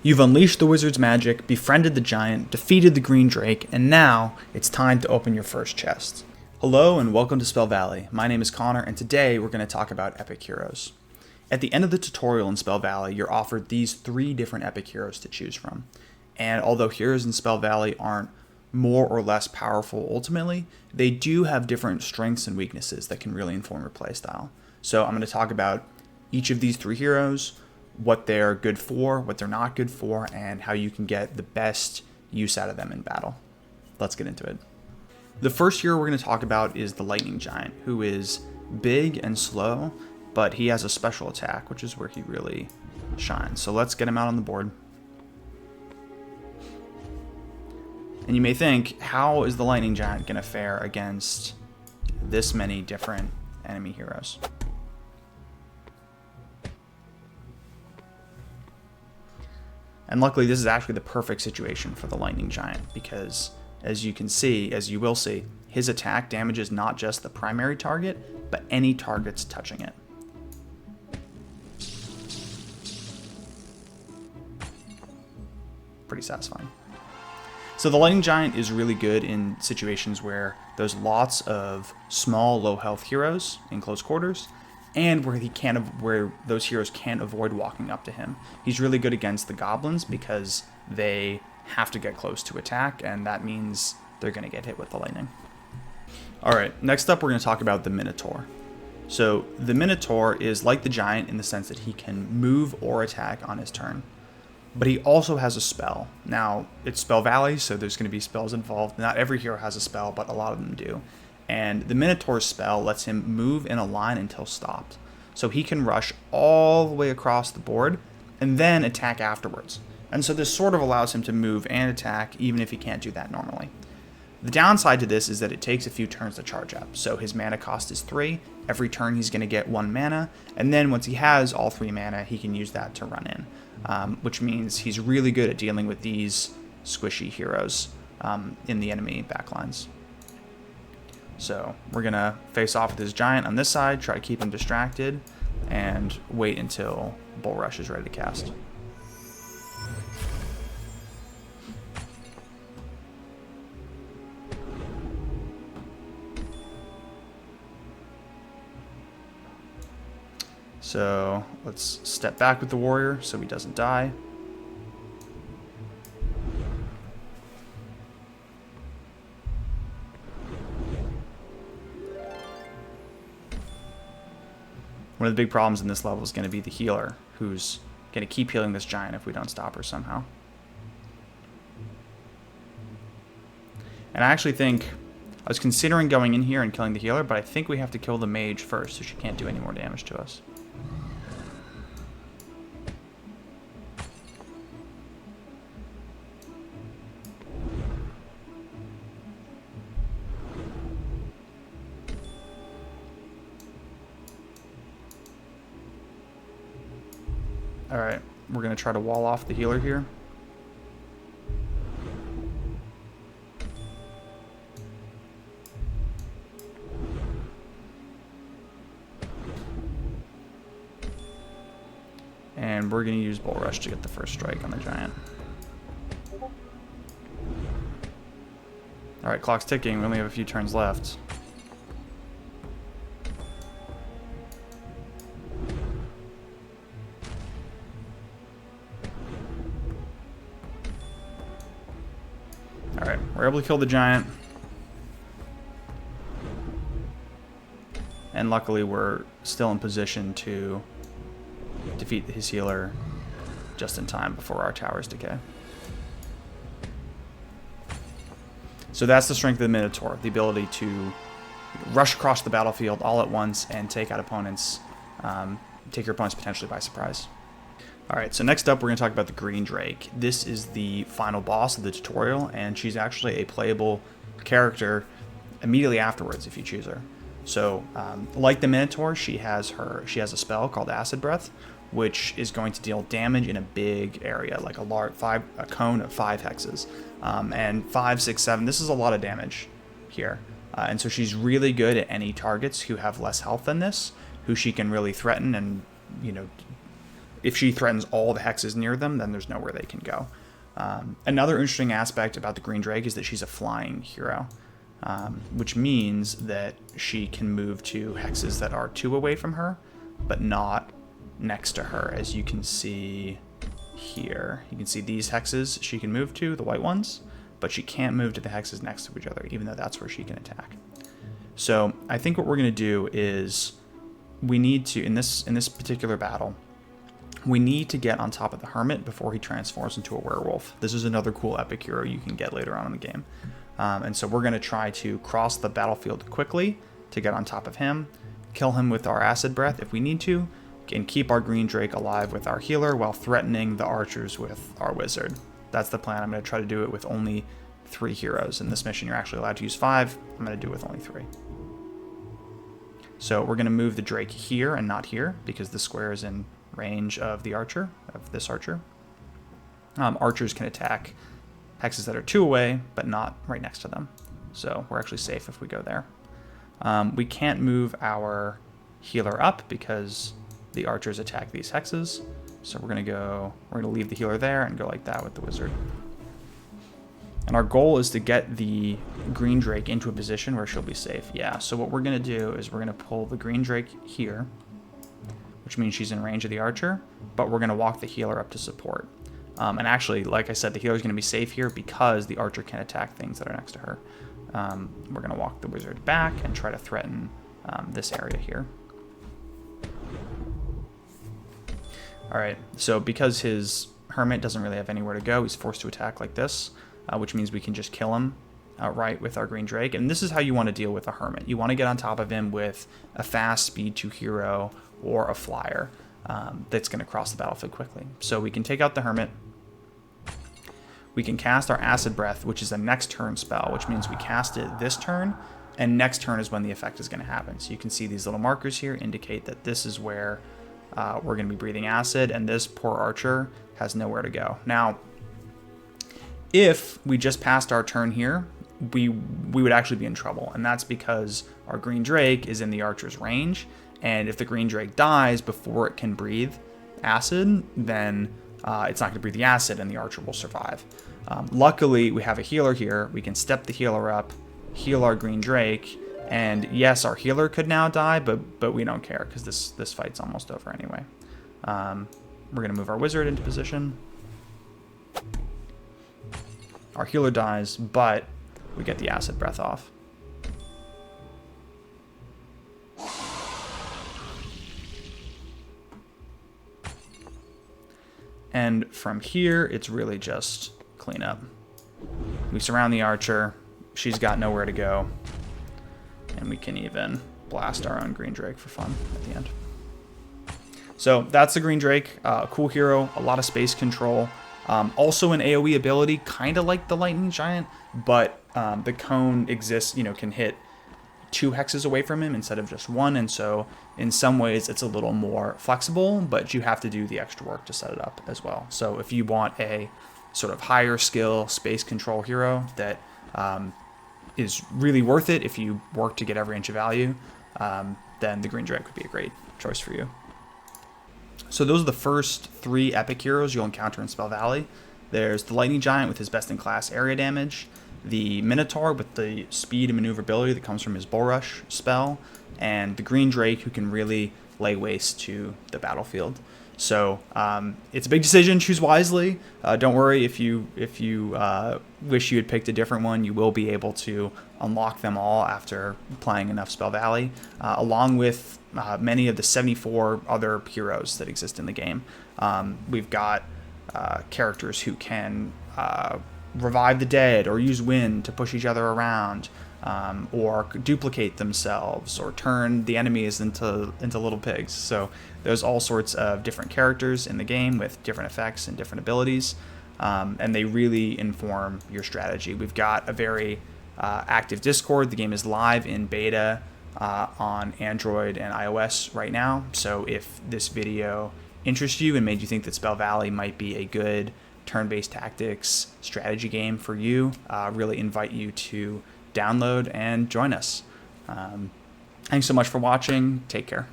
You've unleashed the wizard's magic, befriended the giant, defeated the green drake, and now it's time to open your first chest. Hello and welcome to Spell Valley. My name is Connor, and today we're going to talk about epic heroes. At the end of the tutorial in Spell Valley, you're offered these 3 different epic heroes to choose from. And although heroes in Spell Valley aren't more or less powerful ultimately, they do have different strengths and weaknesses that can really inform your playstyle. So I'm going to talk about each of these 3 heroes, what they're good for, what they're not good for, and how you can get the best use out of them in battle. Let's get into it. The first hero we're going to talk about is the Lightning Giant, who is big and slow, but he has a special attack, which is where he really shines. So let's get him out on the board. And you may think, how is the Lightning Giant going to fare against this many different enemy heroes? And luckily, this is actually the perfect situation for the Lightning Giant, because as you will see, his attack damages not just the primary target, but any targets touching it. Pretty satisfying. So the Lightning Giant is really good in situations where there's lots of small, low health heroes in close quarters, and where those heroes can't avoid walking up to him. He's really good against the goblins because they have to get close to attack, and that means they're going to get hit with the lightning. Alright, next up we're going to talk about the Minotaur. So the Minotaur is like the Giant in the sense that he can move or attack on his turn. But he also has a spell. Now, it's Spell Valley, so there's going to be spells involved. Not every hero has a spell, but a lot of them do. And the Minotaur's spell lets him move in a line until stopped. So he can rush all the way across the board and then attack afterwards. And so this sort of allows him to move and attack even if he can't do that normally. The downside to this is that it takes a few turns to charge up. So his mana cost is 3. Every turn he's going to get 1 mana. And then once he has all 3 mana, he can use that to run in. Which means he's really good at dealing with these squishy heroes in the enemy backlines. So we're going to face off with this Giant on this side, try to keep him distracted, and wait until Bull Rush is ready to cast. So let's step back with the warrior so he doesn't die. One of the big problems in this level is going to be the healer, who's going to keep healing this Giant if we don't stop her somehow. And I actually think, I was considering going in here and killing the healer, but I think we have to kill the mage first so she can't do any more damage to us. Alright, we're going to try to wall off the healer here. And we're going to use Bull Rush to get the first strike on the Giant. Alright, clock's ticking. We only have a few turns left. Alright, we're able to kill the Giant. And luckily we're still in position to defeat his healer just in time before our towers decay. So that's the strength of the Minotaur, the ability to rush across the battlefield all at once and take out opponents, take your opponents potentially by surprise. Alright, so next up we're going to talk about the Green Drake. This is the final boss of the tutorial, and she's actually a playable character immediately afterwards if you choose her. So, like the Minotaur, she has a spell called Acid Breath, which is going to deal damage in a big area, like a cone of 5 hexes. And 5, 6, 7, this is a lot of damage here. And so she's really good at any targets who have less health than this, who she can really threaten and, you know, if she threatens all the hexes near them, then there's nowhere they can go. Another interesting aspect about the Green Drake is that she's a flying hero, which means that she can move to hexes that are 2 away from her, but not next to her, as you can see here. You can see these hexes she can move to, the white ones, but she can't move to the hexes next to each other, even though that's where she can attack. So I think what we're going to do is we need to, in this particular battle, we need to get on top of the Hermit before he transforms into a werewolf. This is another cool epic hero you can get later on in the game. And so we're going to try to cross the battlefield quickly to get on top of him, kill him with our acid breath if we need to, and keep our Green Drake alive with our healer while threatening the archers with our wizard. That's the plan. I'm going to try to do it with only 3 heroes. In this mission, you're actually allowed to use 5. I'm going to do it with only 3. So we're going to move the Drake here and not here because the square is in range of the archer, of this archer. Archers can attack hexes that are 2 away, but not right next to them. So we're actually safe if we go there. We can't move our healer up because the archers attack these hexes. So we're going to leave the healer there and go like that with the wizard. And our goal is to get the Green Drake into a position where she'll be safe. Yeah, so what we're going to do is we're going to pull the Green Drake here, which means she's in range of the archer, but we're going to walk the healer up to support. And actually, like I said, the healer is going to be safe here because the archer can attack things that are next to her. We're going to walk the wizard back and try to threaten this area here. All right, so because his Hermit doesn't really have anywhere to go, he's forced to attack like this, which means we can just kill him outright with our Green Drake. And this is how you want to deal with a Hermit. You want to get on top of him with a fast speed 2 hero or a flyer that's going to cross the battlefield quickly. So we can take out the Hermit. We can cast our Acid Breath, which is a next turn spell, which means we cast it this turn, and next turn is when the effect is going to happen. So you can see these little markers here indicate that this is where we're going to be breathing acid, and this poor archer has nowhere to go. Now, if we just passed our turn here, we would actually be in trouble, and that's because our Green Drake is in the archer's range, and if the Green Drake dies before it can breathe acid, then it's not going to breathe the acid, and the archer will survive. Luckily, we have a healer here. We can step the healer up, heal our Green Drake, and yes, our healer could now die, but we don't care because this fight's almost over anyway. We're going to move our wizard into position. Our healer dies, but we get the acid breath off. And from here, it's really just clean up. We surround the archer. She's got nowhere to go. And we can even blast our own Green Drake for fun at the end. So that's the Green Drake. Cool hero, a lot of space control. Also an AoE ability, kind of like the Lightning Giant, but the cone exists, can hit 2 hexes away from him instead of just 1, and so in some ways it's a little more flexible, but you have to do the extra work to set it up as well. So if you want a sort of higher skill space control hero that is really worth it if you work to get every inch of value, then the Green Drake would be a great choice for you. So those are the first 3 epic heroes you'll encounter in Spell Valley. There's the Lightning Giant with his best-in-class area damage, the Minotaur with the speed and maneuverability that comes from his Bull Rush spell, and the Green Drake who can really lay waste to the battlefield. So it's a big decision. Choose wisely. Don't worry if you wish you had picked a different one. You will be able to unlock them all after playing enough Spell Valley, along with many of the 74 other heroes that exist in the game. We've got characters who can revive the dead or use wind to push each other around, or duplicate themselves, or turn the enemies into little pigs. So there's all sorts of different characters in the game with different effects and different abilities, and they really inform your strategy. We've got a very active Discord. The game is live in beta on Android and iOS right now. So if this video interests you and made you think that Spell Valley might be a good turn-based tactics strategy game for you, really invite you to download and join us. Thanks so much for watching. Take care.